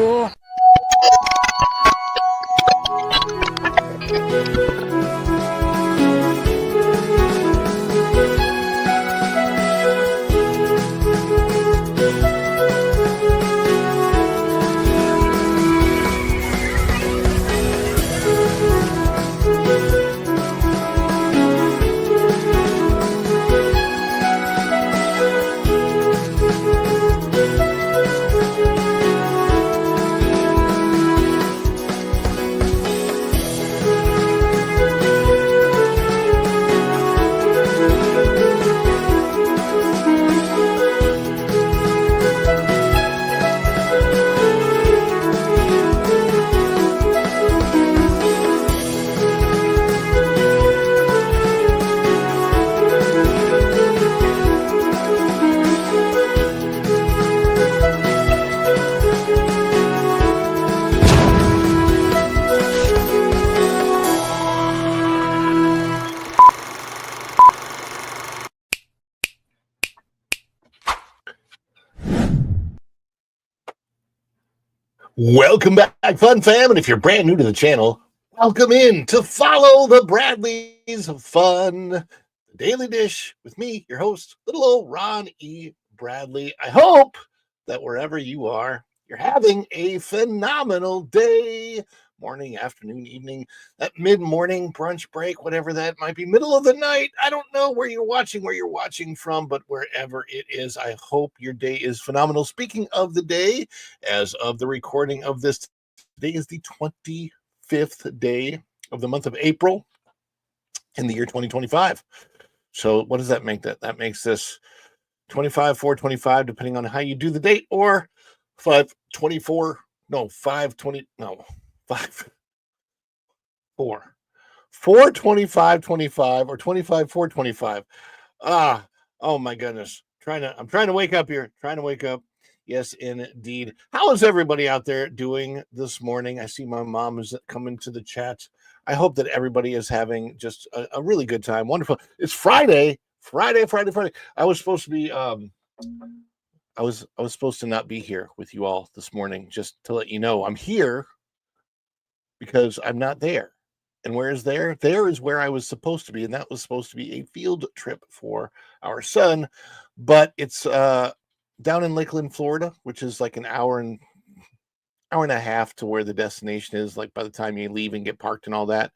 cool. Welcome back, Fun Fam, and if you're brand new to the channel, welcome in to Follow the Bradleys of Fun, the Daily Dish, with me, your host, little old Ron E. Bradley. I hope that wherever you are, you're having a phenomenal day, morning, afternoon, evening, that mid-morning brunch break, whatever that might be, middle of the night. I don't know where you're watching from, but wherever it is, I hope your day is phenomenal. Speaking of the day, as of the recording of this, today is the 25th day of the month of April in the year 2025. So what does that make that? That makes this 25, 425, depending on how you do the date, or 524, no, 520, no, 5, 4, 425, 25, or 25, 425. Oh my goodness. I'm trying to wake up here. Trying to wake up. Yes, indeed. How is everybody out there doing this morning? I see my mom is coming to the chat. I hope that everybody is having just a really good time. Wonderful. It's Friday. Friday. I was supposed to be I was supposed to not be here with you all this morning, just to let you know I'm here because I'm not there. And where is there? There is where I was supposed to be, and that was supposed to be a field trip for our son, but it's down in Lakeland, Florida, which is like an hour and a half to where the destination is, like by the time you leave and get parked and all that.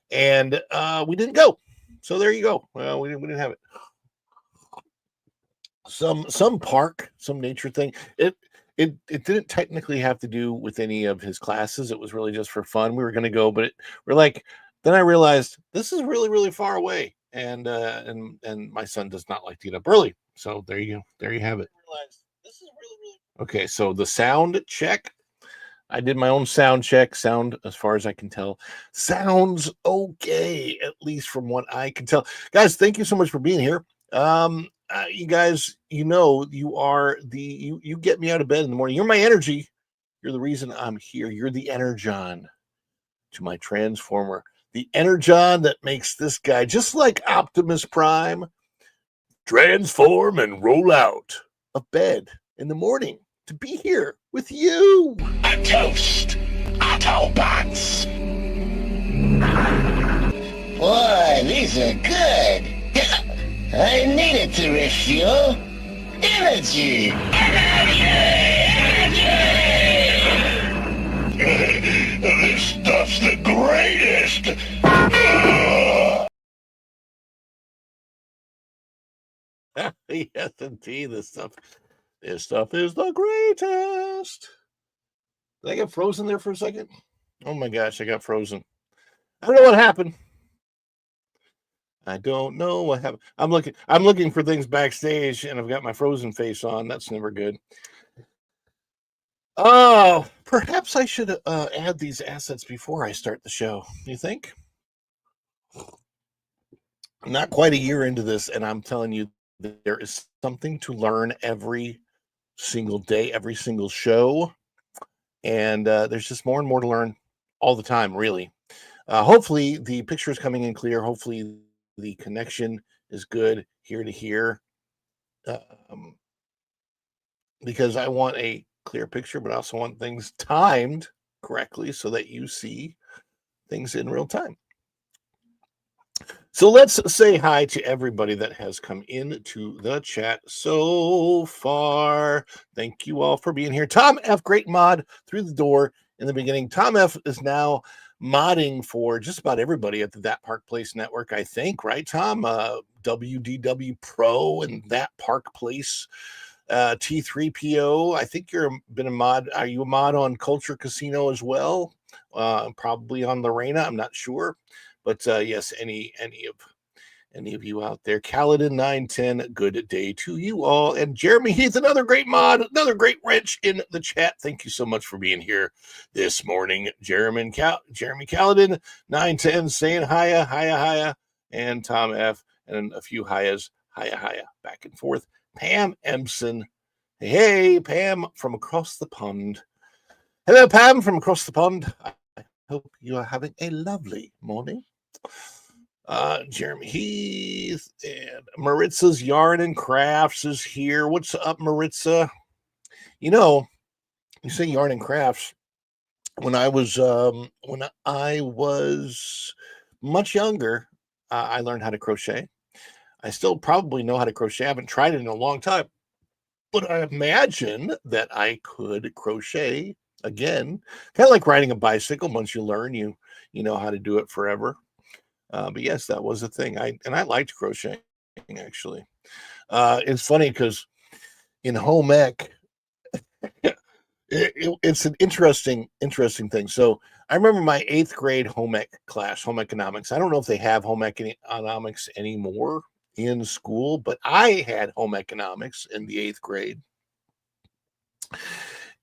And we didn't go. So there you go. Well, we didn't have it. Some park, some nature thing. It didn't technically have to do with any of his classes. It was really just for fun. We were going to go, but we're like, then I realized this is really, really far away. And my son does not like to get up early. So there you have it. Okay. So the sound check, I did my own sound check. Sound, as far as I can tell, sounds okay, at least from what I can tell. Guys, thank you so much for being here. You guys, you are you get me out of bed in the morning. You're my energy. You're the reason I'm here. You're the energon to my transformer. The energon that makes this guy, just like Optimus Prime, transform and roll out of bed in the morning to be here with you. A toast, Autobots. Boy, these are good. I needed to refuel. Energy! This stuff's the greatest! Yes, indeed. This stuff is the greatest. Did I get frozen there for a second? Oh my gosh, I got frozen. I don't know what happened. I don't know what happened. I'm looking for things backstage, and I've got my frozen face on. That's never good. Oh, perhaps I should add these assets before I start the show. You think? I'm not quite a year into this, and I'm telling you, there is something to learn every single day, every single show, and there's just more and more to learn all the time, really. Hopefully, the picture is coming in clear. Hopefully, the connection is good here to here, because I want a clear picture, but I also want things timed correctly so that you see things in real time. So let's say hi to everybody that has come into the chat so far. Thank you all for being here. Tom F, great mod through the door in the beginning. Tom F is now modding for just about everybody at the That Park Place network, I think, right, Tom? WDW Pro and That Park Place. T3PO, I think you're been a mod. Are you a mod on Culture Casino as well? Probably on Lorena. I'm not sure, but yes, any of you out there, Kaladin 910, good day to you all. And Jeremy Heath, another great mod, another great wrench in the chat. Thank you so much for being here this morning, Jeremy Kaladin 910 saying hiya, and Tom F and a few hiya, back and forth. Pam Empson. Hey, Pam from across the pond. Hello, Pam from across the pond. I hope you are having a lovely morning. Jeremy Heath and Maritza's Yarn and Crafts is here. What's up, Maritza? You know, you say yarn and crafts. When I was much younger, I learned how to crochet. I still probably know how to crochet. I haven't tried it in a long time, but I imagine that I could crochet again, kind of like riding a bicycle. Once you learn, you know how to do it forever. But yes, that was a thing. I liked crocheting actually. It's funny because in home ec, it's an interesting thing. So I remember my 8th grade home ec class, home economics. I don't know if they have home economics anymore in school, but I had home economics in the 8th grade.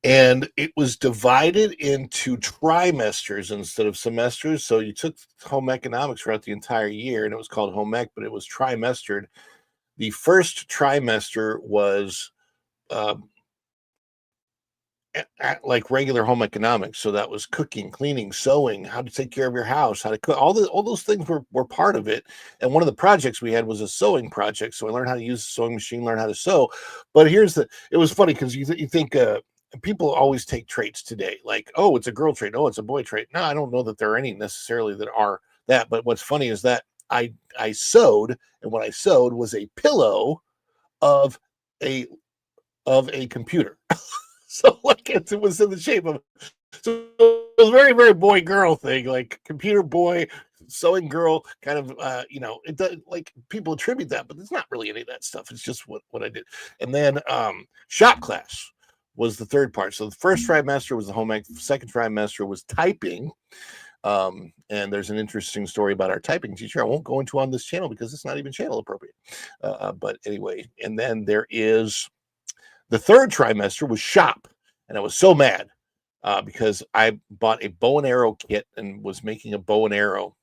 And it was divided into trimesters instead of semesters. So you took home economics throughout the entire year, and it was called home ec, but it was trimestered. The first trimester was like regular home economics. So that was cooking, cleaning, sewing, how to take care of your house, how to cook. All those things were part of it. And one of the projects we had was a sewing project. So I learned how to use the sewing machine, learn how to sew. But it was funny because you think people always take traits today, like, oh, it's a girl trait, oh, it's a boy trait. No, I don't know that there are any necessarily that are that. But what's funny is that I sewed, and what I sewed was a pillow of a computer. So like it was in the shape of, so it was very, very boy girl thing, like computer boy, sewing girl, kind of it does, like people attribute that, but it's not really any of that stuff. It's just what I did. And then shop class was the third part. So the first trimester was the home ec, second trimester was typing. And there's an interesting story about our typing teacher. I won't go into on this channel because it's not even channel appropriate. But anyway, and then there is the third trimester was shop, and I was so mad because I bought a bow and arrow kit and was making a bow and arrow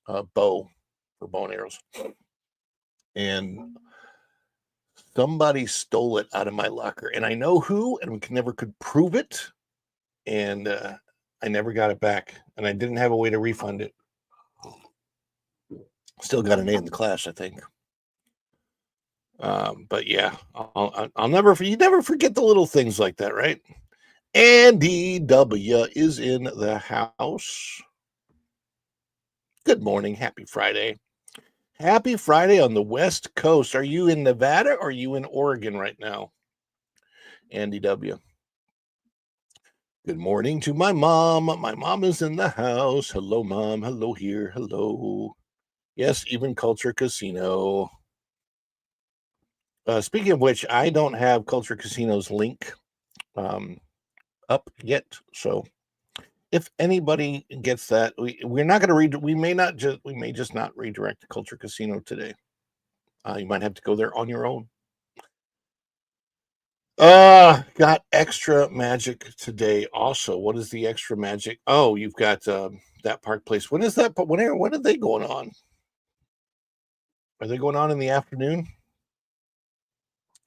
bow for bow and arrows, and somebody stole it out of my locker, and I know who, and we never could prove it, and I never got it back, and I didn't have a way to refund it. Still got an A in the class, I think. But yeah, I'll never forget the little things like that, right? Andy W is in the house. Good morning. Happy Friday. Happy Friday on the West Coast. Are you in Nevada or are you in Oregon right now? Andy W. Good morning to my mom. My mom is in the house. Hello, Mom. Hello here. Hello. Yes, even Culture Casino. Speaking of which, I don't have Culture Casino's link up yet. So if anybody gets that, we're not going to read. We may just not redirect to Culture Casino today. You might have to go there on your own. Got extra magic today. Also, what is the extra magic? Oh, you've got That Park Place. When is that? But when are they going on? Are they going on in the afternoon?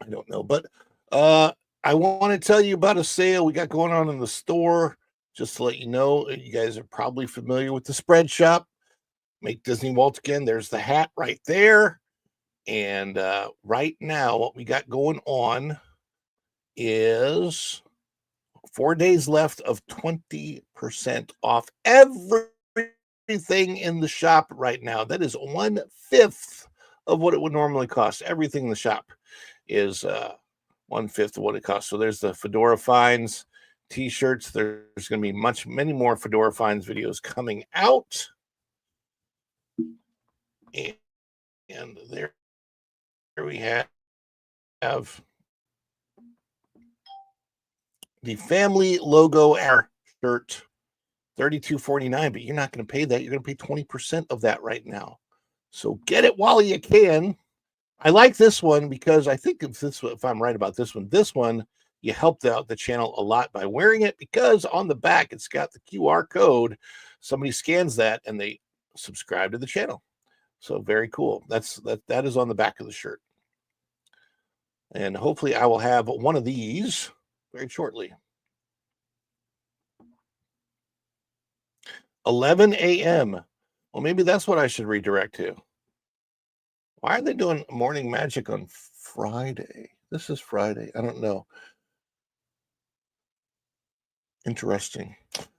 I don't know, but I want to tell you about a sale we got going on in the store. Just to let you know, you guys are probably familiar with the spread shop. Make Disney Walt again. There's the hat right there. And right now, what we got going on is 4 days left of 20% off everything in the shop right now. That is 1/5 of what it would normally cost. Everything in the shop is 1/5 of what it costs. So there's the Fedora Finds t-shirts. There's going to be many more Fedora Finds videos coming out. And there we have the family logo air shirt, $32.49, but you're not going to pay that. You're going to pay 20% of that right now. So get it while you can. I like this one because I think if I'm right about this one, you helped out the channel a lot by wearing it, because on the back it's got the QR code. Somebody scans that and they subscribe to the channel. So very cool. That is on the back of the shirt. And hopefully I will have one of these very shortly. 11 a.m. Well, maybe that's what I should redirect to. Why are they doing morning magic on Friday? This is Friday. I don't know. Interesting.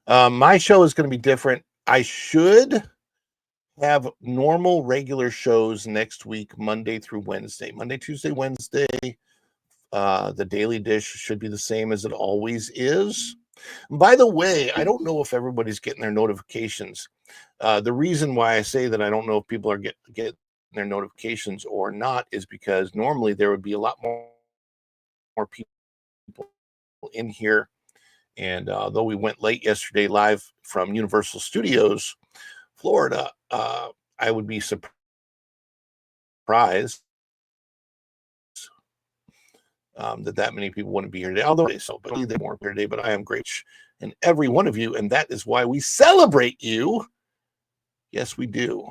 My show is going to be different. I should have normal regular shows next week, Monday through Wednesday. Monday, Tuesday, Wednesday. The Daily Dish should be the same as it always is. By the way, I don't know if everybody's getting their notifications. The reason why I say that I don't know if people are getting their notifications or not is because normally there would be a lot more people in here. And though we went late yesterday live from Universal Studios, Florida, I would be surprised that many people wouldn't be here today, although but they weren't here today. But I am grateful and every one of you, and that is why we celebrate you. Yes, we do.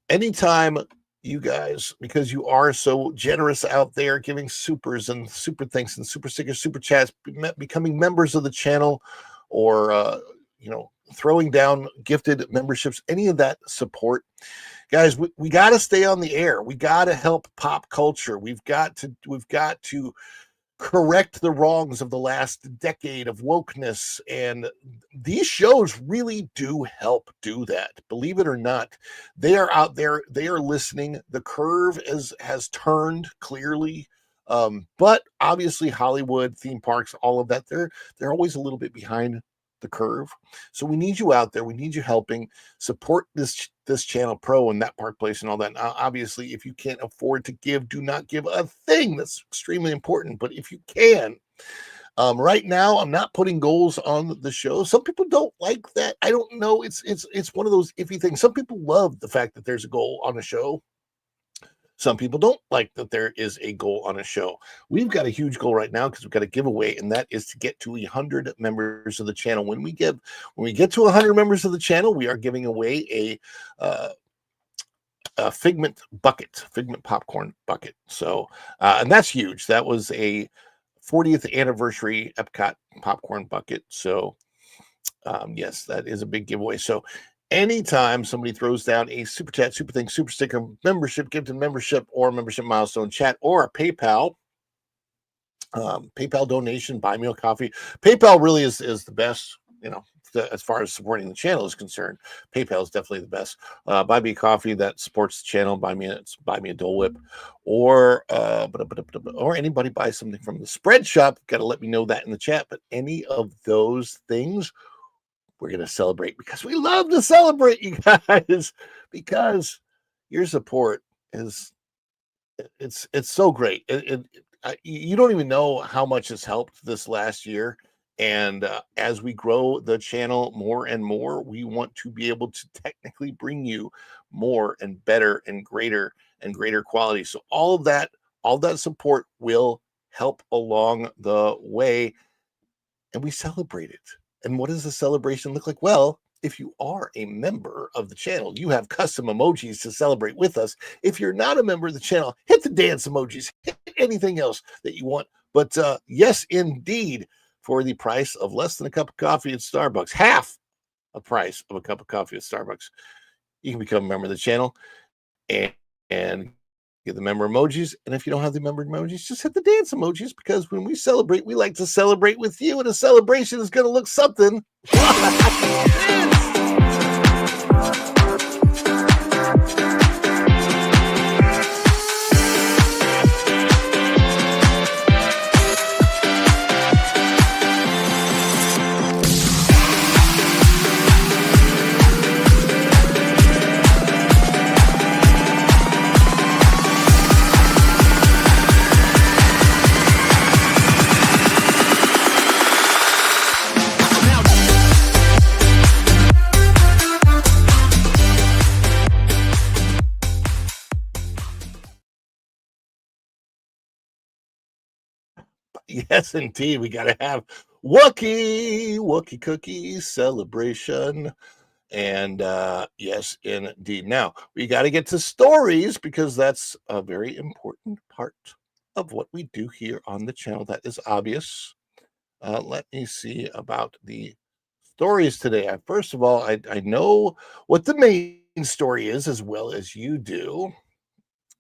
Anytime you guys, because you are so generous out there, giving supers and super thanks and super stickers, super chats, becoming members of the channel, or throwing down gifted memberships, any of that support. Guys, we got to stay on the air. We got to help pop culture. We've got to correct the wrongs of the last decade of wokeness, and these shows really do help do that. Believe it or not, they are out there. They are listening. The curve has turned clearly. But obviously Hollywood, theme parks, all of that, they're always a little bit behind the curve. So we need you out there. We need you helping support this channel pro and that park place and all that. Now, obviously, if you can't afford to give, do not give a thing. That's extremely important. But if you can, right now, I'm not putting goals on the show. Some people don't like that. I don't know. It's one of those iffy things. Some people love the fact that there's a goal on a show. Some people don't like that there is a goal on a show. We've got a huge goal right now because we've got a giveaway, and that is to get to 100 members of the channel. When we get to 100 members of the channel, we are giving away a Figment popcorn bucket. So, and that's huge. That was a 40th anniversary Epcot popcorn bucket. So, yes, that is a big giveaway. So, anytime somebody throws down a super chat, super thing, super sticker, membership, gifted membership, or membership milestone chat, or a PayPal donation, buy me a coffee. PayPal really is the best, as far as supporting the channel is concerned. PayPal is definitely the best. Buy me a coffee that supports the channel. Buy me a Dole Whip, or anybody buys something from the spread shop. Got to let me know that in the chat. But any of those things, we're going to celebrate, because we love to celebrate, you guys, because your support it's so great. You don't even know how much has helped this last year. And as we grow the channel more and more, we want to be able to technically bring you more and better and greater quality. So all that support will help along the way, and we celebrate it. And what does the celebration look like? Well, if you are a member of the channel, you have custom emojis to celebrate with us. If you're not a member of the channel, hit the dance emojis, hit anything else that you want. But yes, indeed, for the price of less than a cup of coffee at Starbucks, half the price of a cup of coffee at Starbucks, you can become a member of the channel and Get the member emojis. And if you don't have the member emojis, just hit the dance emojis, because when we celebrate, we like to celebrate with you. And a celebration is going to look something like this. Yes, indeed. We got to have Wookie Cookie celebration. And yes, indeed. Now, we got to get to stories, because that's a very important part of what we do here on the channel. That is obvious. Let me see about the stories today. First of all, I know what the main story is as well as you do.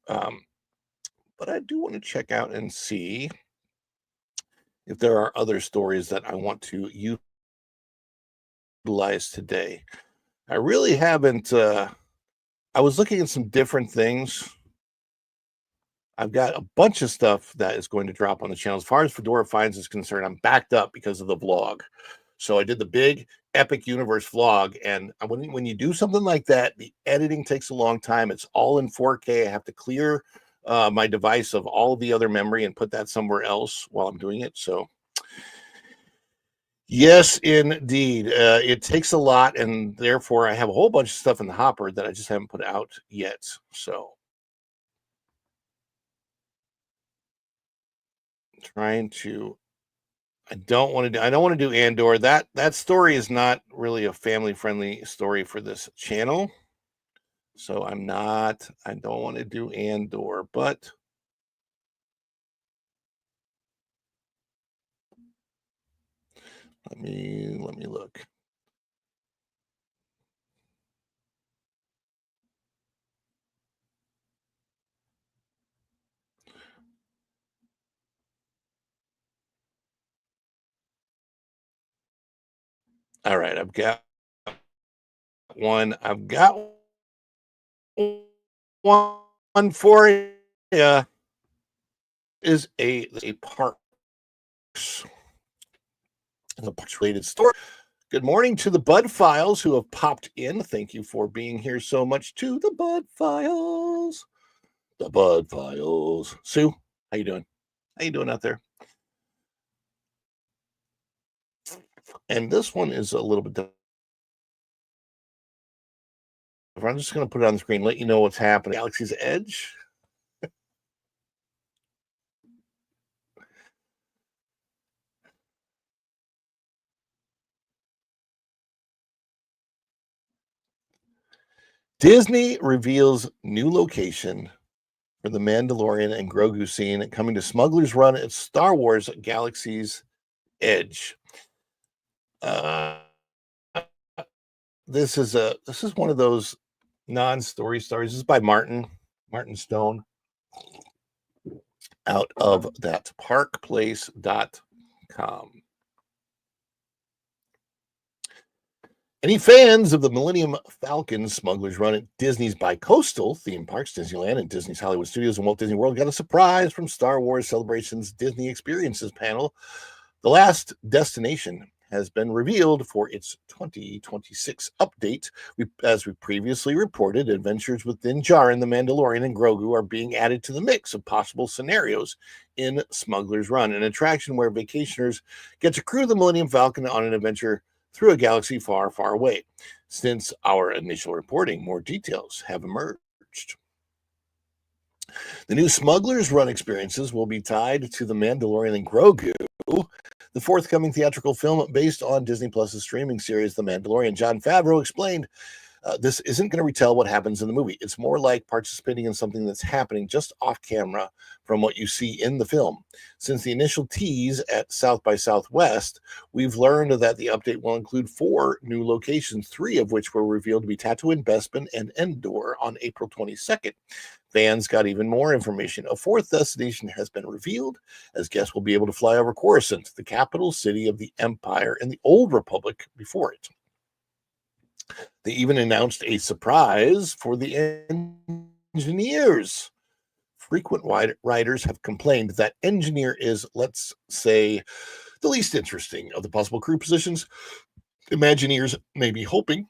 But I do want to check out and see if there are other stories that I want to utilize today. I really haven't. I was looking at some different things. I've got a bunch of stuff that is going to drop on the channel. As far as Fedora Finds is concerned, I'm backed up because of the vlog. So I did the big Epic Universe vlog. And when you do something like that, the editing takes a long time. It's all in 4K. I have to clear my device of all the other memory and put that somewhere else while I'm doing it. So yes, indeed. It takes a lot, and therefore I have a whole bunch of stuff in the hopper that I just haven't put out yet. So trying to I don't want to do Andor. That story is not really a family friendly story for this channel. So I don't want to do Andor, but let me look. All right, I've got one. I've got one for you. Is a parks, and the parks related story. Good morning to the Bud Files who have popped in. Thank you for being here so much, to the Bud Files. The Bud Files. Sue, how you doing? How you doing out there? And this one is a little bit different. I'm just going to put it on the screen, let you know what's happening. Galaxy's Edge. Disney reveals new location for the Mandalorian and Grogu scene coming to Smuggler's Run at Star Wars Galaxy's Edge. This is one of those non-story stories. This is by Martin Stone, out of that parkplace.com. Any fans of the Millennium Falcon Smuggler's Run at Disney's bi-coastal theme parks, Disneyland and Disney's Hollywood Studios and Walt Disney World, got a surprise from Star Wars Celebration's Disney Experiences panel. The last destination has been revealed for its 2026 update. As we previously reported, adventures with Din Djarin, the Mandalorian, and Grogu are being added to the mix of possible scenarios in Smuggler's Run, an attraction where vacationers get to crew the Millennium Falcon on an adventure through a galaxy far, far away. Since our initial reporting, more details have emerged. The new Smuggler's Run experiences will be tied to The Mandalorian and Grogu, the forthcoming theatrical film based on Disney Plus's streaming series, The Mandalorian. Jon Favreau explained This isn't going to retell what happens in the movie. It's more like participating in something that's happening just off camera from what you see in the film. Since the initial tease at South by Southwest, we've learned that the update will include 4 new locations, 3 of which were revealed to be Tatooine, Bespin, and Endor on April 22nd. Fans got even more information. A 4th destination has been revealed, as guests will be able to fly over Coruscant, the capital city of the Empire and the Old Republic before it. They even announced a surprise for the engineers. Frequent writers have complained that engineer is, let's say, the least interesting of the possible crew positions. Imagineers may be hoping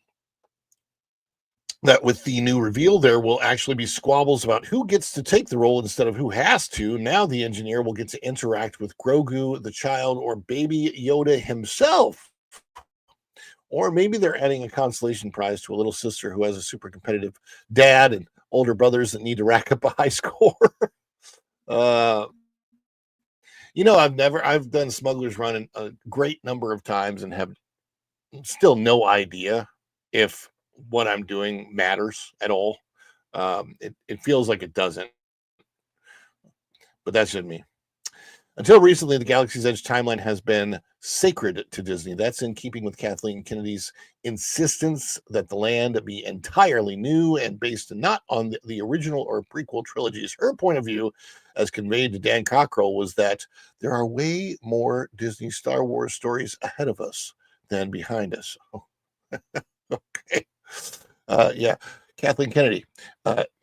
that with the new reveal, there will actually be squabbles about who gets to take the role instead of who has to. Now the engineer will get to interact with Grogu, the child, or baby Yoda himself. Or maybe they're adding a consolation prize to a little sister who has a super competitive dad and older brothers that need to rack up a high score. uh, I've done Smuggler's Run a great number of times and have still no idea if what I'm doing matters at all. It feels like it doesn't, but that's just me. Until recently, the Galaxy's Edge timeline has been sacred to Disney. That's in keeping with Kathleen Kennedy's insistence that the land be entirely new and based not on the original or prequel trilogies. Her point of view, as conveyed to Dan Cockrell, was that there are way more Disney Star Wars stories ahead of us than behind us. Okay. Yeah. Kathleen Kennedy.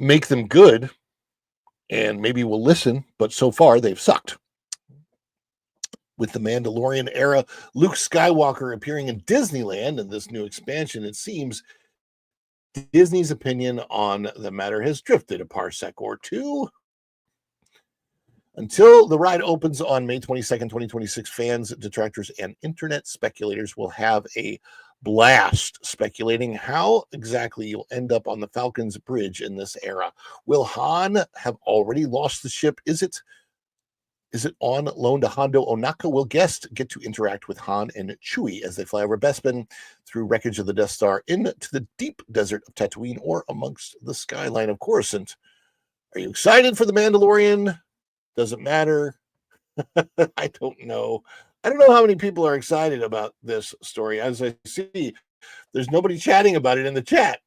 Make them good, and maybe we'll listen, but so far they've sucked. With the Mandalorian era Luke Skywalker appearing in Disneyland in this new expansion, it seems Disney's opinion on the matter has drifted a parsec or two. Until the ride opens on May 22nd, 2026, fans, detractors, and internet speculators will have a blast speculating how exactly you'll end up on the Falcon's bridge in this era. Will Han have already lost the ship? Is it on loan to Hondo Ohnaka? Will guests get to interact with Han and Chewie as they fly over Bespin, through wreckage of the Death Star, into the deep desert of Tatooine, or amongst the skyline of Coruscant? Are you excited for The Mandalorian? Doesn't matter. I don't know. I don't know how many people are excited about this story. As I see, there's nobody chatting about it in the chat.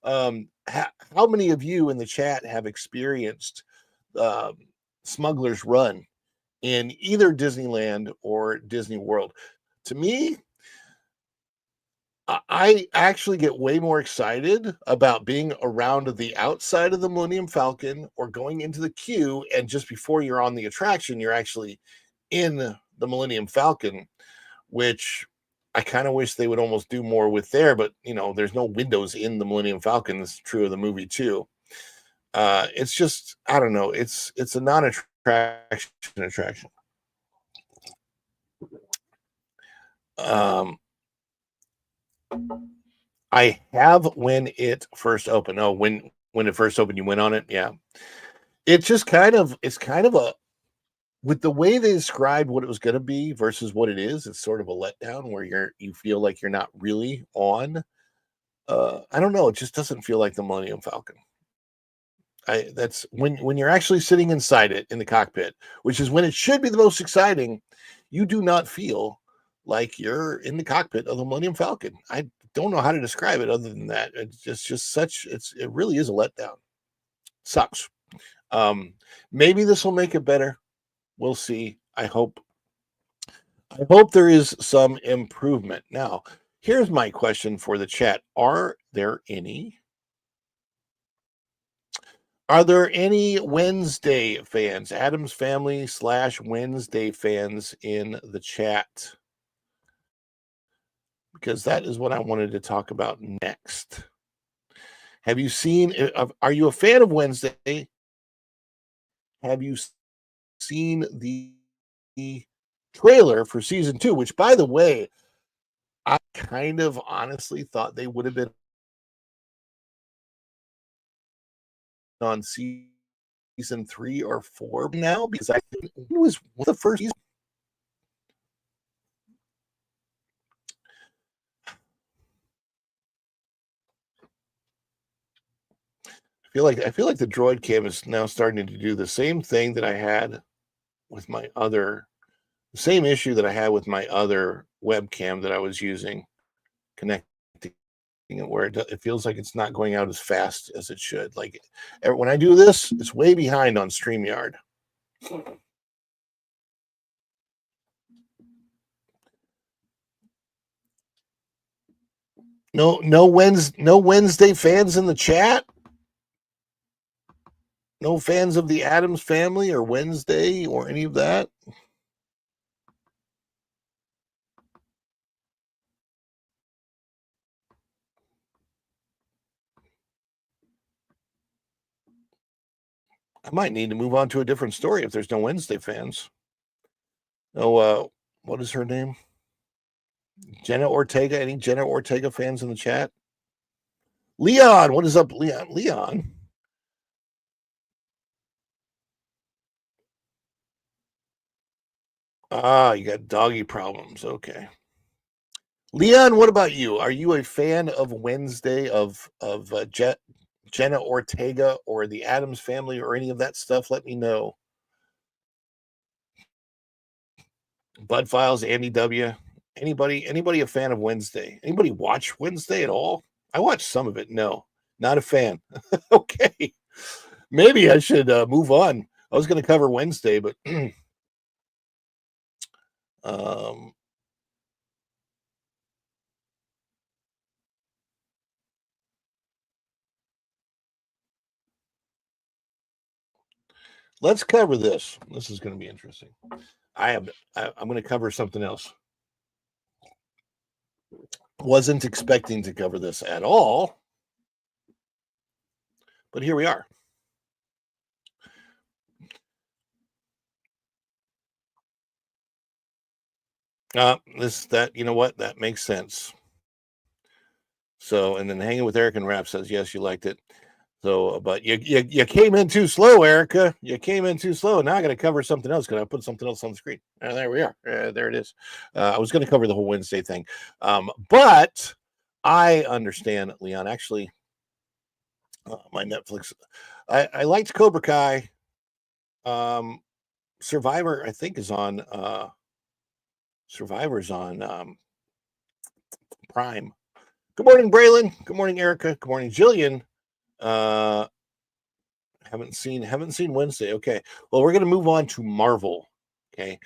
How many of you in the chat have experienced Smuggler's Run in either Disneyland or Disney World? To me, I actually get way more excited about being around the outside of the Millennium Falcon or going into the queue, and just before you're on the attraction, you're actually in the Millennium Falcon, which I kind of wish they would almost do more with there, but there's no windows in the Millennium Falcon. It's true of the movie too. It's just, I don't know. It's a non-attraction. I have when it first opened. Oh, when it first opened, you went on it. Yeah. It's kind of with the way they described what it was going to be versus what it is, it's sort of a letdown where you feel like you're not really on. I don't know. It just doesn't feel like the Millennium Falcon. That's when you're actually sitting inside it in the cockpit, which is when it should be the most exciting. You do not feel like you're in the cockpit of the Millennium Falcon. I don't know how to describe it other than that. It's just such. It really is a letdown. Sucks. Maybe this will make it better. We'll see. I hope there is some improvement. Now, here's my question for the chat. Are there any Wednesday fans, Adam's Family / Wednesday fans in the chat? Because that is what I wanted to talk about next. Have you seen, are you a fan of Wednesday? Have you seen the trailer for season 2, which, by the way, I kind of honestly thought they would have been on season 3 or 4 now, because I think it was the first season. I feel like the Droid Cam is now starting to do the same thing that I had with my other, the same issue that I had with my other webcam that I was using, connecting it, where it feels like it's not going out as fast as it should. Like when I do this, it's way behind on StreamYard. No Wednesday fans in the chat. No fans of the Addams Family or Wednesday or any of that. I might need to move on to a different story if there's no Wednesday fans. Oh, what is her name? Jenna Ortega. Any Jenna Ortega fans in the chat? Leon, what is up, Leon? Leon. You got doggy problems. Okay. Leon, what about you? Are you a fan of Wednesday of Jenna Ortega or the Addams Family or any of that stuff? Let me know. Bud Files, Andy W. Anybody a fan of Wednesday? Anybody watch Wednesday at all? I watched some of it. No, not a fan. Okay. Maybe I should move on. I was going to cover Wednesday, but let's cover this. This is going to be interesting. I'm going to cover something else. Wasn't expecting to cover this at all, but here we are. You know what? That makes sense. So, and then Hanging with Eric and Rap says, yes, you liked it. So, but you came in too slow, Erica. You came in too slow. Now I got to cover something else. Can I put something else on the screen? There we are. There it is. I was going to cover the whole Wednesday thing, but I understand, Leon. Actually, my Netflix. I liked Cobra Kai. Survivor, I think, is on. Survivor's on Prime. Good morning, Braylon. Good morning, Erica. Good morning, Jillian. Haven't seen Wednesday. Okay. Well, we're going to move on to Marvel. Okay.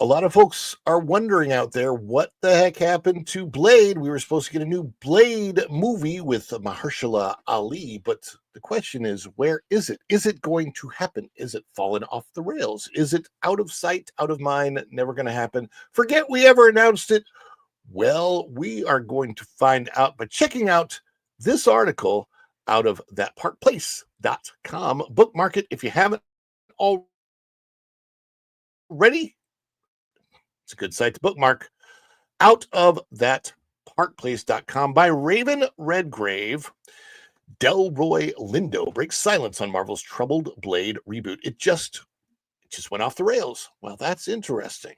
A lot of folks are wondering out there what the heck happened to Blade. We were supposed to get a new Blade movie with Mahershala Ali, but the question is, where is it? Is it going to happen? Is it fallen off the rails? Is it out of sight, out of mind, never going to happen? Forget we ever announced it. Well, we are going to find out by checking out this article out of thatparkplace.com. Bookmark it if you haven't already. It's a good site to bookmark. Out of thatparkplace.com by Raven Redgrave. Delroy Lindo breaks silence on Marvel's troubled Blade reboot. It just went off the rails. Well, that's interesting.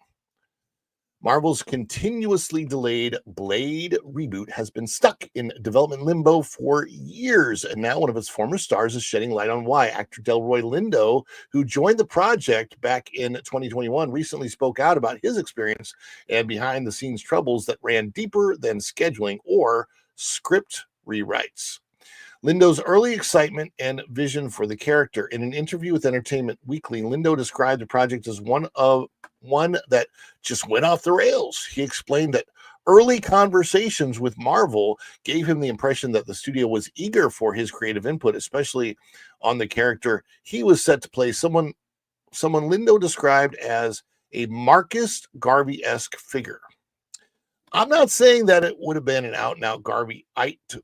Marvel's continuously delayed Blade reboot has been stuck in development limbo for years, and now one of its former stars is shedding light on why. Actor Delroy Lindo, who joined the project back in 2021, recently spoke out about his experience and behind-the-scenes troubles that ran deeper than scheduling or script rewrites. Lindo's early excitement and vision for the character. In an interview with Entertainment Weekly, Lindo described the project as one that just went off the rails. He explained that early conversations with Marvel gave him the impression that the studio was eager for his creative input, especially on the character he was set to play, someone Lindo described as a Marcus Garvey-esque figure. I'm not saying that it would have been an out-and-out Garvey-ite,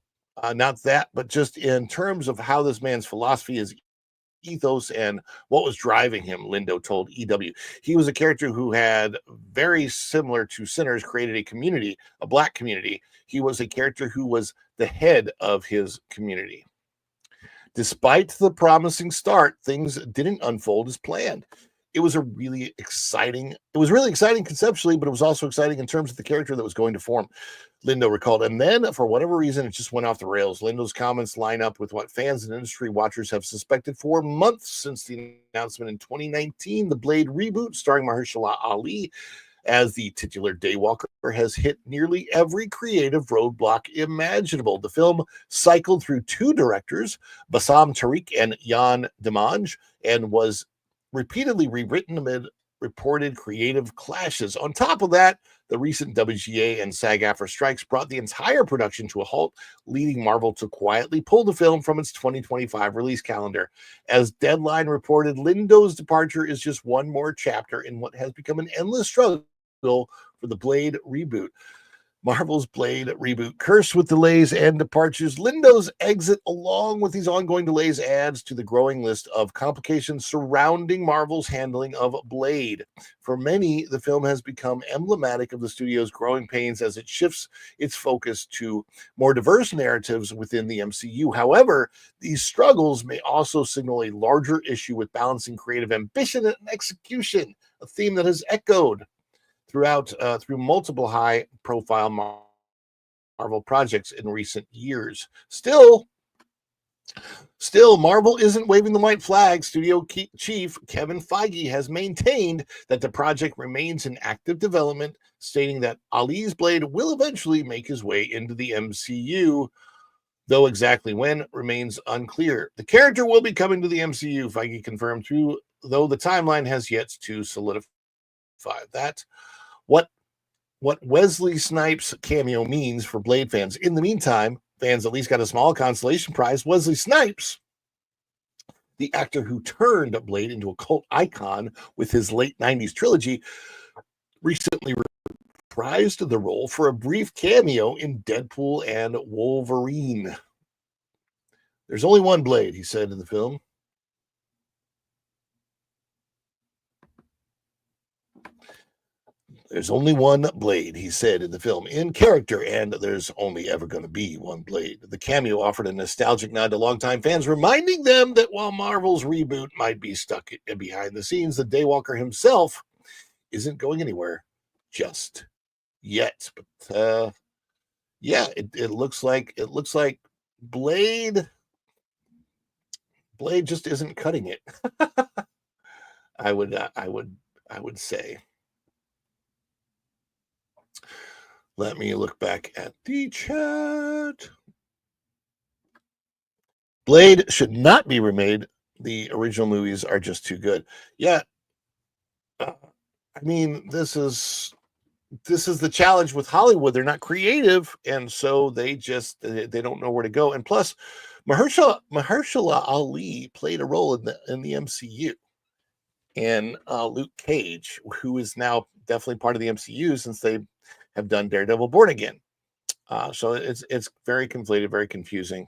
not that, but just in terms of how this man's philosophy is, ethos, and what was driving him, Lindo told EW. He was a character who had, very similar to Sinners, created a community, a Black community. He was a character who was the head of his community. Despite the promising start, things didn't unfold as planned. It was really exciting conceptually, but it was also exciting in terms of the character that was going to form, Lindo recalled. And then, for whatever reason, it just went off the rails. Lindo's comments line up with what fans and industry watchers have suspected for months since the announcement in 2019. The Blade reboot, starring Mahershala Ali as the titular Daywalker, has hit nearly every creative roadblock imaginable. The film cycled through two directors, Bassam Tariq and Jan Demange, and was repeatedly rewritten amid reported creative clashes. On top of that, the recent WGA and SAG-AFTRA strikes brought the entire production to a halt, leading Marvel to quietly pull the film from its 2025 release calendar. As Deadline reported, Lindo's departure is just one more chapter in what has become an endless struggle for the Blade reboot. Marvel's Blade reboot, cursed with delays and departures. Lindo's exit, along with these ongoing delays, adds to the growing list of complications surrounding Marvel's handling of Blade. For many, the film has become emblematic of the studio's growing pains as it shifts its focus to more diverse narratives within the MCU. However, these struggles may also signal a larger issue with balancing creative ambition and execution, a theme that has echoed through multiple high-profile Marvel projects in recent years. Still, Marvel isn't waving the white flag. Studio chief Kevin Feige has maintained that the project remains in active development, stating that Ali's Blade will eventually make his way into the MCU, though exactly when remains unclear. The character will be coming to the MCU, Feige confirmed, though the timeline has yet to solidify that. What Wesley Snipes' cameo means for Blade fans. In the meantime, fans at least got a small consolation prize. Wesley Snipes, the actor who turned Blade into a cult icon with his late 90s trilogy, recently reprised the role for a brief cameo in Deadpool and Wolverine. There's only one Blade, he said in the film. There's only one Blade, he said in the film, in character, and there's only ever going to be one Blade. The cameo offered a nostalgic nod to longtime fans, reminding them that while Marvel's reboot might be stuck behind the scenes, the Daywalker himself isn't going anywhere just yet. But yeah, it looks like Blade just isn't cutting it. I would say. Let me look back at the chat. Blade should not be remade. The original movies are just too good. Yeah. I mean, this is the challenge with Hollywood. They're not creative, and so they don't know where to go. And plus, Mahershala Ali played a role in the MCU. And Luke Cage, who is now definitely part of the MCU since they have done Daredevil Born Again. So it's very conflated, very confusing.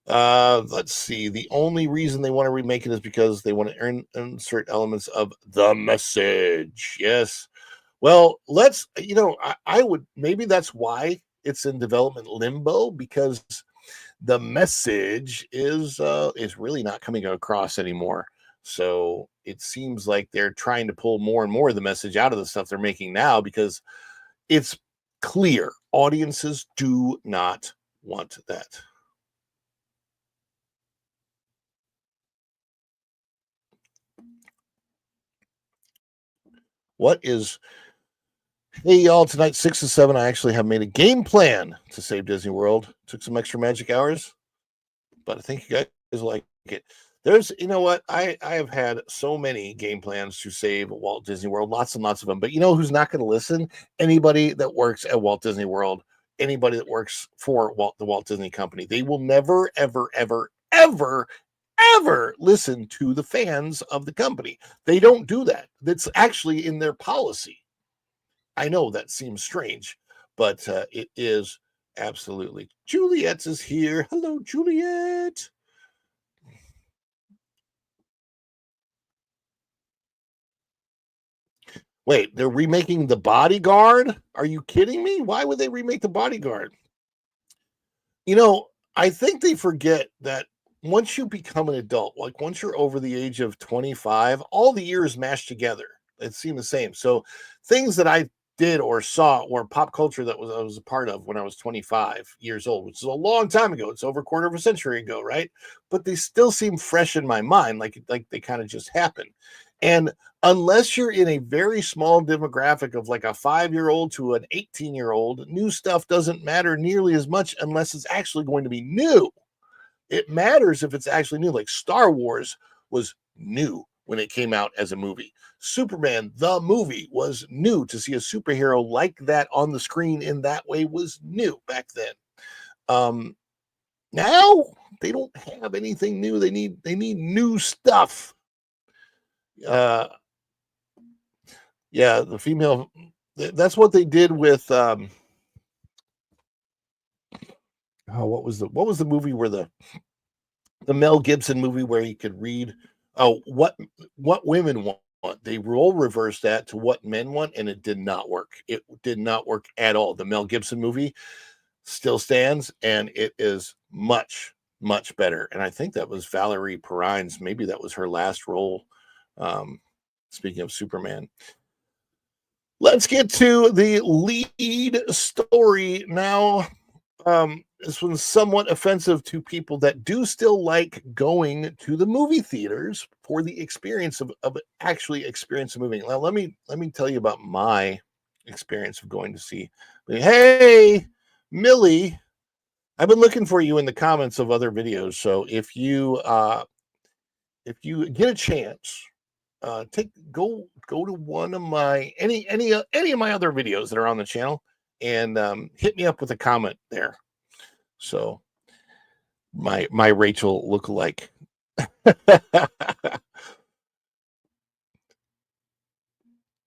Let's see. The only reason they want to remake it is because they want to insert elements of The Message. Yes. Well, I would, maybe that's why it's in development limbo, because The Message is really not coming across anymore. So it seems like they're trying to pull more and more of the message out of the stuff they're making now, because it's clear audiences do not want that. Hey, y'all, tonight, 6 to 7, I actually have made a game plan to save Disney World. Took some extra magic hours, but I think you guys like it. There's, you know what? I have had so many game plans to save Walt Disney World, lots and lots of them. But you know who's not going to listen? Anybody that works at Walt Disney World, anybody that works for the Walt Disney Company. They will never, ever, ever, ever, ever listen to the fans of the company. They don't do that. That's actually in their policy. I know that seems strange, but it is absolutely. Juliet is here. Hello, Juliet. Wait, they're remaking The Bodyguard? Are you kidding me? Why would they remake The Bodyguard? You know, I think they forget that once you become an adult, like once you're over the age of 25, all the years mashed together. It seemed the same. So things that I did or saw or pop culture that I was a part of when I was 25 years old, which is a long time ago. It's over a quarter of a century ago, right? But they still seem fresh in my mind, like they kind of just happened. And unless you're in a very small demographic of like a 5-year-old to an 18-year-old, new stuff doesn't matter nearly as much unless it's actually going to be new. It matters if it's actually new. Like Star Wars was new when it came out as a movie. Superman, the movie, was new. To see a superhero like that on the screen in that way was new back then. Now they don't have anything new. They need new stuff. Yeah, the female. That's what they did with. What was the movie where the Mel Gibson movie where he could read what women want. They role reversed that to what men want, and it did not work. It did not work at all. The Mel Gibson movie still stands, and it is much, much better. And I think that was Valerie Perrines. Maybe that was her last role. Speaking of Superman. Let's get to the lead story now. This one's somewhat offensive to people that do still like going to the movie theaters for the experience of actually experiencing a movie. Now, let me tell you about my experience of going to see. Hey, Millie, I've been looking for you in the comments of other videos. So if you get a chance, go to one of my any of my other videos that are on the channel and hit me up with a comment there. So my Rachel lookalike.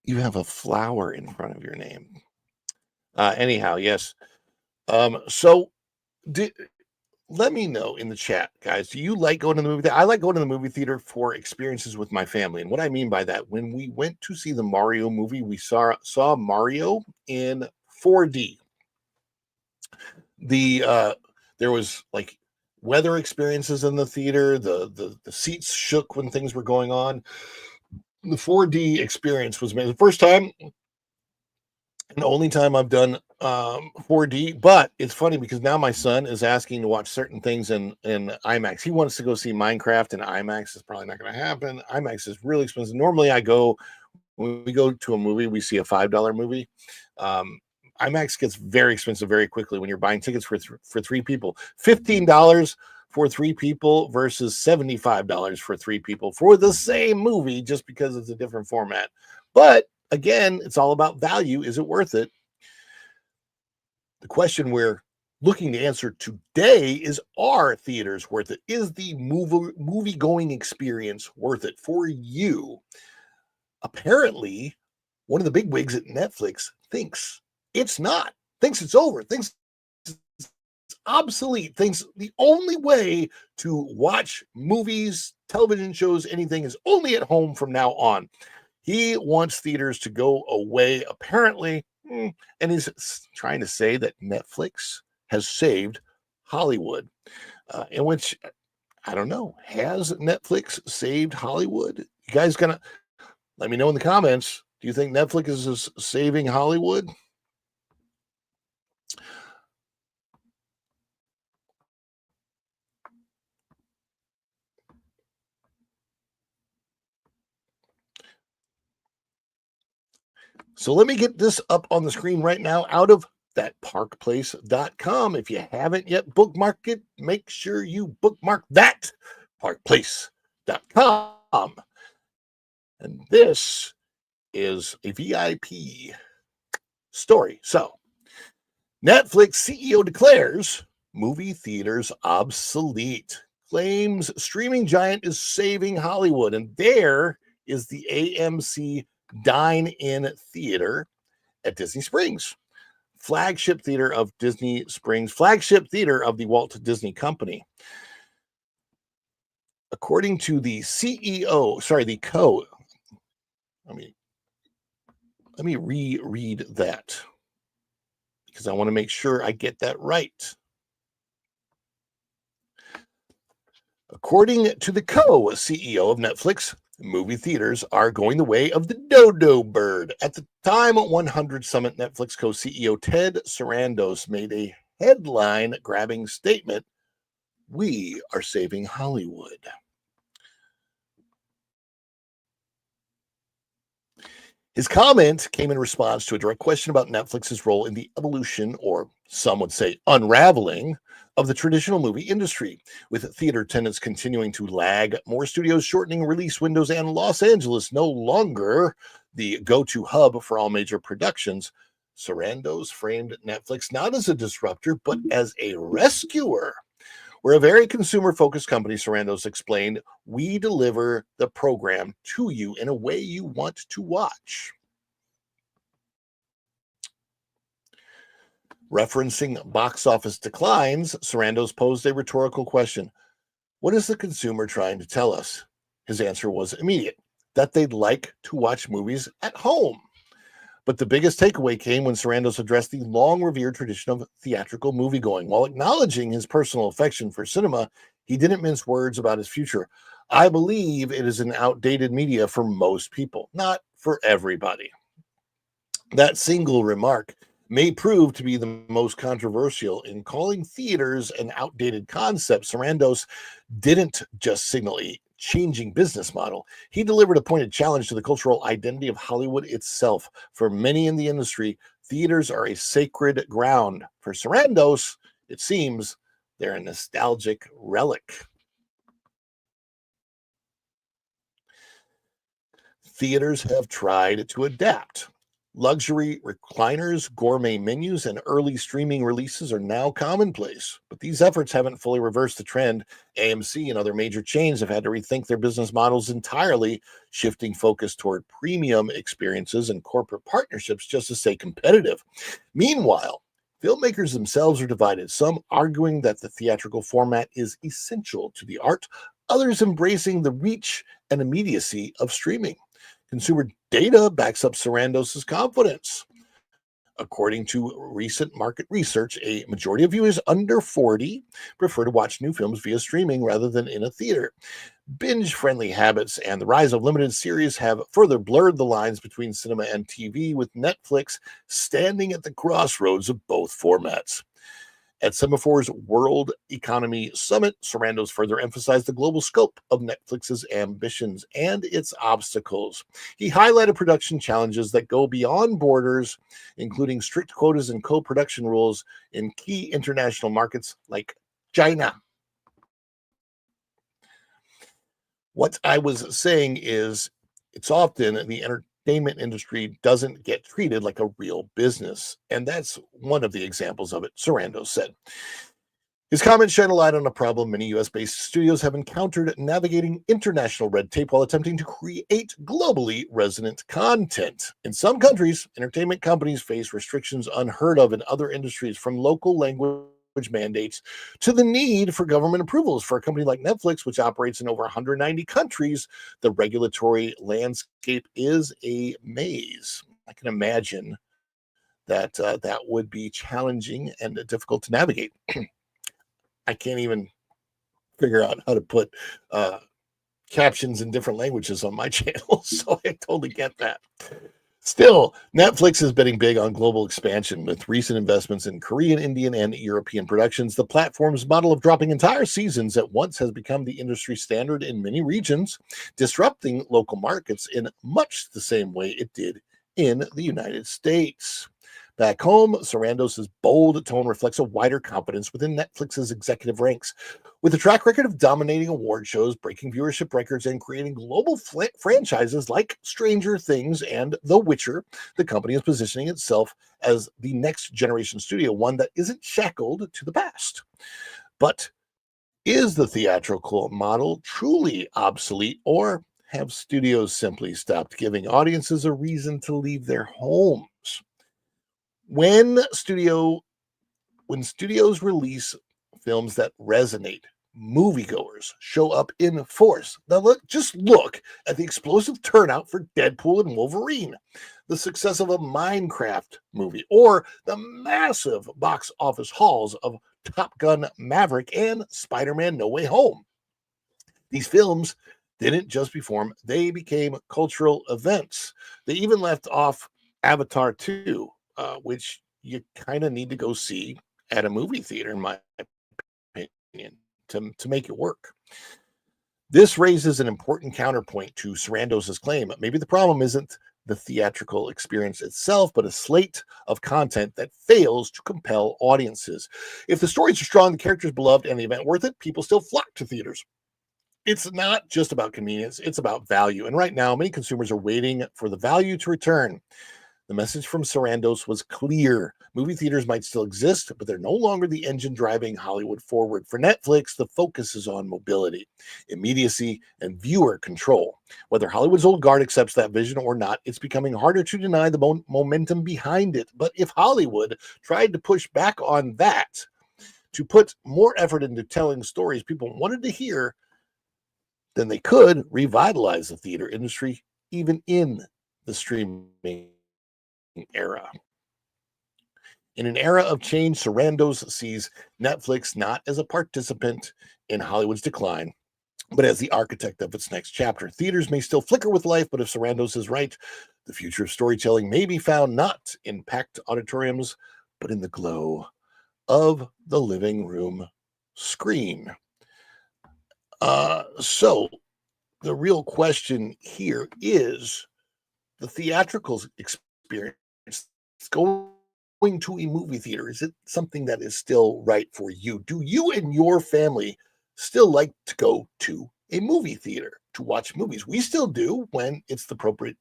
You have a flower in front of your name. Anyhow, yes. So let me know in the chat, guys. Do you like going to the movie theater? I like going to the movie theater for experiences with my family. And what I mean by that, when we went to see the Mario movie, we saw Mario in 4D. There was like weather experiences in the theater. The seats shook when things were going on. The 4D experience was made the first time and the only time I've done 4D. But it's funny because now my son is asking to watch certain things in IMAX. He wants to go see Minecraft in IMAX. It's probably not going to happen. IMAX is really expensive. Normally, when we go to a movie, we see a $5 movie. IMAX gets very expensive very quickly when you're buying tickets for 3 people. $15 for 3 people versus $75 for 3 people for the same movie, just because it's a different format. But again, it's all about value. Is it worth it? The question we're looking to answer today is, are theaters worth it? Is the movie going experience worth it for you? Apparently, one of the big wigs at Netflix thinks it's not, thinks it's over, thinks it's obsolete, thinks the only way to watch movies, television shows, anything is only at home from now on. He wants theaters to go away, apparently, and he's trying to say that Netflix has saved Hollywood, in which, I don't know, has Netflix saved Hollywood? You guys gonna let me know in the comments. Do you think Netflix is saving Hollywood? So let me get this up on the screen right now out of thatparkplace.com. If you haven't yet bookmarked it, make sure you bookmark that, parkplace.com. And this is a VIP story. So Netflix CEO declares movie theaters obsolete, claims streaming giant is saving Hollywood. And there is the AMC Dine-In Theater at Disney Springs, flagship theater of Disney Springs, flagship theater of the Walt Disney Company. According to the CEO, let me reread that because I want to make sure I get that right. According to the co-CEO of Netflix, movie theaters are going the way of the dodo bird. At the Time 100 Summit, Netflix co-CEO Ted Sarandos made a headline-grabbing statement: "We are saving Hollywood." His comment came in response to a direct question about Netflix's role in the evolution, or some would say unraveling, of the traditional movie industry. With theater attendance continuing to lag, more studios shortening release windows, and Los Angeles no longer the go-to hub for all major productions, Sarandos framed Netflix not as a disruptor, but as a rescuer. We're a very consumer-focused company, Sarandos explained. We deliver the program to you in a way you want to watch. Referencing box office declines, Sarandos posed a rhetorical question: "What is the consumer trying to tell us?" His answer was immediate: that they'd like to watch movies at home. But the biggest takeaway came when Sarandos addressed the long-revered tradition of theatrical moviegoing. While acknowledging his personal affection for cinema, he didn't mince words about his future. "I believe it is an outdated media for most people, not for everybody." That single remark may prove to be the most controversial. In calling theaters an outdated concept, Sarandos didn't just signal a changing business model. He delivered a pointed challenge to the cultural identity of Hollywood itself. For many in the industry, theaters are a sacred ground. For Sarandos, it seems they're a nostalgic relic. Theaters have tried to adapt. Luxury recliners, gourmet menus, and early streaming releases are now commonplace, but these efforts haven't fully reversed the trend. AMC and other major chains have had to rethink their business models entirely, shifting focus toward premium experiences and corporate partnerships just to stay competitive. Meanwhile, filmmakers themselves are divided, some arguing that the theatrical format is essential to the art, others embracing the reach and immediacy of streaming. Consumer data backs up Sarandos' confidence. According to recent market research, a majority of viewers under 40 prefer to watch new films via streaming rather than in a theater. Binge-friendly habits and the rise of limited series have further blurred the lines between cinema and TV, with Netflix standing at the crossroads of both formats. At Semaphor's World Economy Summit, Sarandos further emphasized the global scope of Netflix's ambitions and its obstacles. He highlighted production challenges that go beyond borders, including strict quotas and co-production rules in key international markets like China. What I was saying is, it's often the entertainment industry doesn't get treated like a real business. And that's one of the examples of it, Sarandos said. His comments shine a light on a problem many US-based studios have encountered navigating international red tape while attempting to create globally resonant content. In some countries, entertainment companies face restrictions unheard of in other industries, from local language mandates to the need for government approvals. For a company like Netflix, which operates in over 190 countries, the regulatory landscape is a maze. I can imagine that that would be challenging and difficult to navigate. I can't even figure out how to put captions in different languages on my channel, so I totally get that. Still, Netflix is betting big on global expansion with recent investments in Korean, Indian, and European productions. The platform's model of dropping entire seasons at once has become the industry standard in many regions, disrupting local markets in much the same way it did in the United States. Back home, Sarandos' bold tone reflects a wider confidence within Netflix's executive ranks. With a track record of dominating award shows, breaking viewership records, and creating global franchises like Stranger Things and The Witcher, the company is positioning itself as the next generation studio, one that isn't shackled to the past. But is the theatrical model truly obsolete, or have studios simply stopped giving audiences a reason to leave their homes? When studios release films that resonate, moviegoers show up in force. Now, just look at the explosive turnout for Deadpool and Wolverine, the success of a Minecraft movie, or the massive box office hauls of Top Gun Maverick and Spider-Man No Way Home. These films didn't just perform, they became cultural events. They even left off Avatar 2, which you kind of need to go see at a movie theater, in my opinion, to make it work. This raises an important counterpoint to Sarandos's claim. Maybe the problem isn't the theatrical experience itself, but a slate of content that fails to compel audiences. If the stories are strong, the characters beloved, and the event worth it, people still flock to theaters. It's not just about convenience, it's about value. And right now, many consumers are waiting for the value to return. The message from Sarandos was clear. Movie theaters might still exist, but they're no longer the engine driving Hollywood forward. For Netflix, the focus is on mobility, immediacy, and viewer control. Whether Hollywood's old guard accepts that vision or not, it's becoming harder to deny the momentum behind it. But if Hollywood tried to push back on that, to put more effort into telling stories people wanted to hear, then they could revitalize the theater industry, even in the streaming era. In an era of change, Sarandos sees Netflix not as a participant in Hollywood's decline, but as the architect of its next chapter. Theaters may still flicker with life, but if Sarandos is right, the future of storytelling may be found not in packed auditoriums, but in the glow of the living room screen. So the real question here is the theatrical experience. Going to a movie theater, is it something that is still right for you? Do you and your family still like to go to a movie theater to watch movies? We still do when it's the appropriate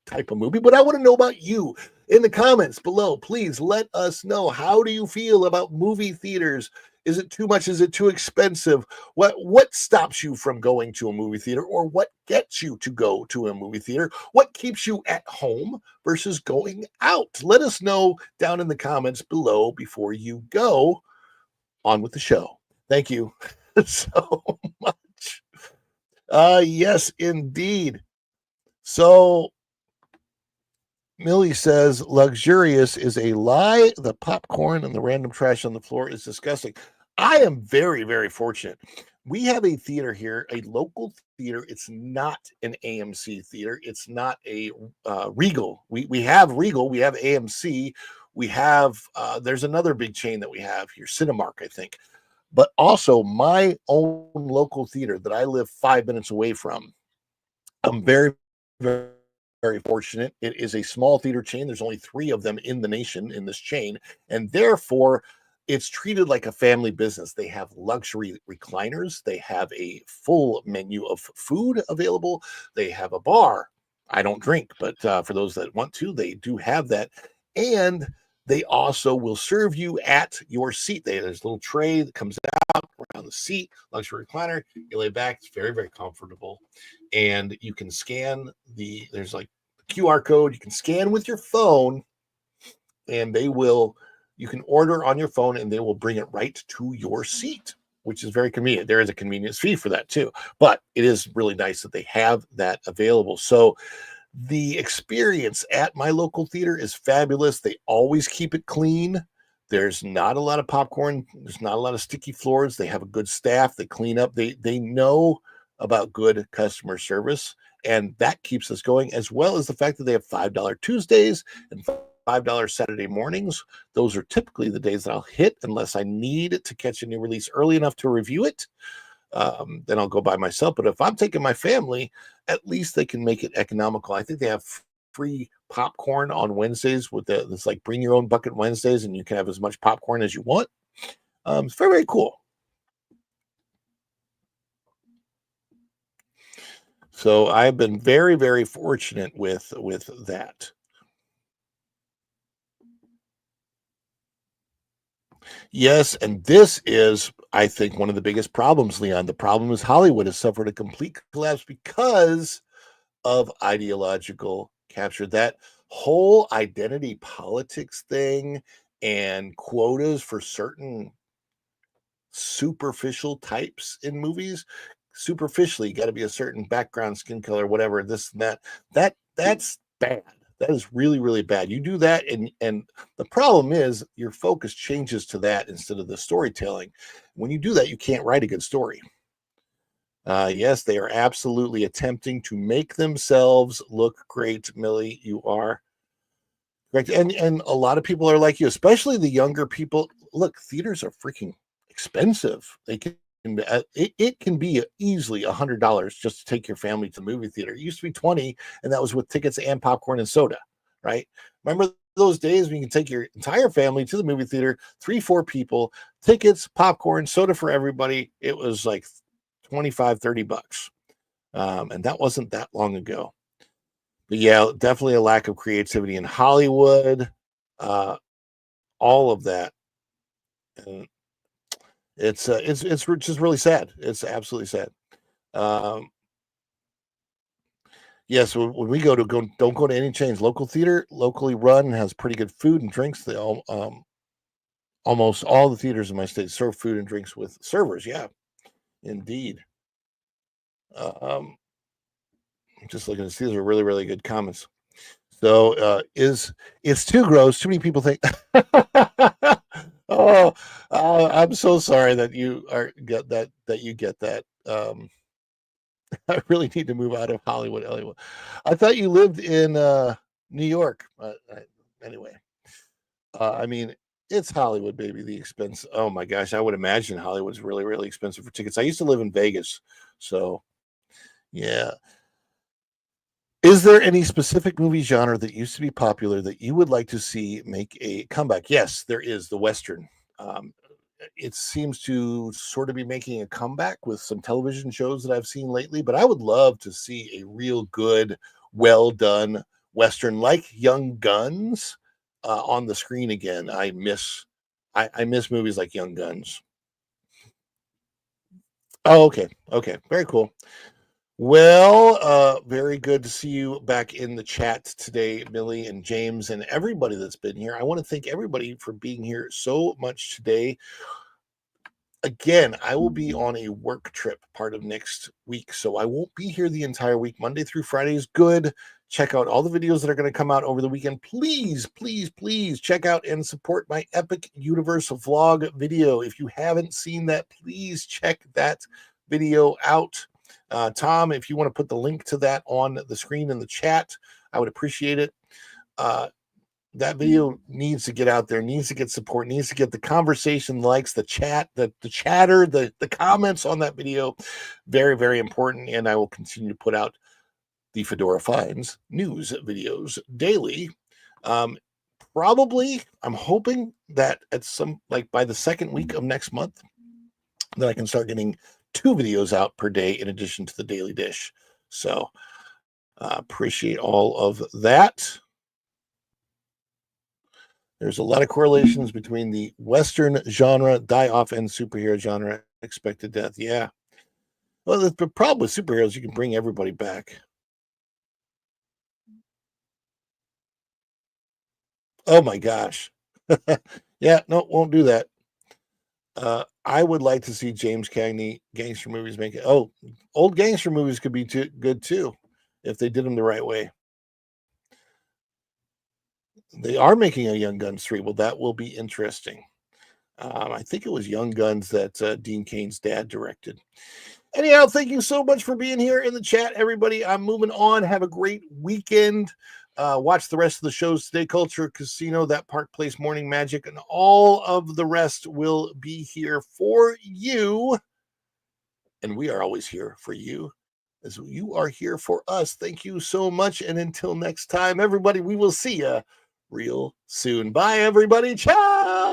type of movie, but I want to know about you in the comments below. Please let us know, how do you feel about movie theaters? Is it too much? Is it too expensive? What stops you from going to a movie theater, or what gets you to go to a movie theater? What keeps you at home versus going out? Let us know down in the comments below before you go on with the show. Thank you so much. Yes, indeed. So Millie says luxurious is a lie. The popcorn and the random trash on the floor is disgusting. I am very, very fortunate. We have a theater here, a local theater. It's not an AMC theater. It's not a Regal. We have Regal. We have AMC. We have, there's another big chain that we have here, Cinemark, I think. But also my own local theater that I live 5 minutes away from. I'm very, very, very fortunate. It is a small theater chain. There's only 3 of them in the nation in this chain, and therefore it's treated like a family business. They have luxury recliners. They have a full menu of food available. They have a bar. I don't drink, but for those that want to, they do have that. And they also will serve you at your seat. There's a little tray that comes out around the seat, luxury recliner. You lay back. It's very, very comfortable. And you can scan there's like a QR code. You can scan with your phone, and you can order on your phone and they will bring it right to your seat, which is very convenient. There is a convenience fee for that too, but it is really nice that they have that available. So the experience at my local theater is fabulous. They always keep it clean. There's not a lot of popcorn. There's not a lot of sticky floors. They have a good staff. They clean up. They know about good customer service, and that keeps us going, as well as the fact that they have $5 Tuesdays and $5 Saturday mornings. Those are typically the days that I'll hit unless I need to catch a new release early enough to review it. Then I'll go by myself. But if I'm taking my family, at least they can make it economical. I think they have free popcorn on Wednesdays it's like bring your own bucket Wednesdays, and you can have as much popcorn as you want. It's very, very cool. So I've been very, very fortunate with that. Yes, and this is, I think, one of the biggest problems, Leon. The problem is Hollywood has suffered a complete collapse because of ideological capture. That whole identity politics thing and quotas for certain superficial types in movies. Superficially, you got to be a certain background, skin color, whatever, this and that. That's bad. That is really, really bad. You do that, and the problem is your focus changes to that instead of the storytelling. When you do that, you can't write a good story. Yes, they are absolutely attempting to make themselves look great, Millie. You are correct. And a lot of people are like you, especially the younger people. Look, theaters are freaking expensive. They can it can be easily $100 just to take your family to the movie theater. It used to be 20, and that was with tickets and popcorn and soda, right? Remember those days when you can take your entire family to the movie theater, 3, 4 people, tickets, popcorn, soda for everybody. It was like 25, $30. And that wasn't that long ago. But yeah, definitely a lack of creativity in Hollywood, uh, all of that. And it's just really sad. It's absolutely sad. Um, yes, when we don't go to any chains. Local theater, locally run, has pretty good food and drinks. They all almost all the theaters in my state serve food and drinks with servers. Yeah, indeed. Um, just looking to see, those are really, really good comments. So is it's too gross. Too many people think. Oh, I'm so sorry that you are get that you get that. I really need to move out of Hollywood. Anyway, I thought you lived in New York. Anyway, I mean, it's Hollywood, baby. The expense. Oh my gosh, I would imagine Hollywood's really, really expensive for tickets. I used to live in Vegas, so yeah. Is there any specific movie genre that used to be popular that you would like to see make a comeback? Yes, there is the Western. Um, it seems to sort of be making a comeback with some television shows that I've seen lately, but I would love to see a real good, well done Western like Young Guns on the screen again. I miss movies like Young Guns. Oh, okay. Okay. Very cool. Well, very good to see you back in the chat today, Millie and James, and everybody that's been here. I want to thank everybody for being here so much today. Again, I will be on a work trip part of next week, so I won't be here the entire week. Monday through Friday is good. Check out all the videos that are going to come out over the weekend. Please, please, please check out and support my Epic Universe vlog video. If you haven't seen that, please check that video out. Tom, if you want to put the link to that on the screen in the chat, I would appreciate it. That video needs to get out there, needs to get support, needs to get the conversation, likes, the chat, the chatter, the comments on that video. Very, very important. And I will continue to put out the Fedora Finds news videos daily. Probably, I'm hoping that at some, like by the second week of next month, that I can start getting 2 videos out per day in addition to the Daily Dish. So appreciate all of that. There's a lot of correlations between the Western genre die-off and superhero genre expected death. Yeah. Well, the problem with superheroes, you can bring everybody back. Oh my gosh. Yeah, no, won't do that. I would like to see James Cagney gangster movies make it. Oh, old gangster movies could be good too if they did them the right way. They are making a Young Guns 3. Well, that will be interesting. I think it was Young Guns that Dean Cain's dad directed. Anyhow, thank you so much for being here in the chat, everybody. I'm moving on. Have a great weekend. Watch the rest of the shows today. Culture Casino, That Park Place, Morning Magic, and all of the rest will be here for you. And we are always here for you as you are here for us. Thank you so much. And until next time, everybody, we will see you real soon. Bye, everybody. Ciao.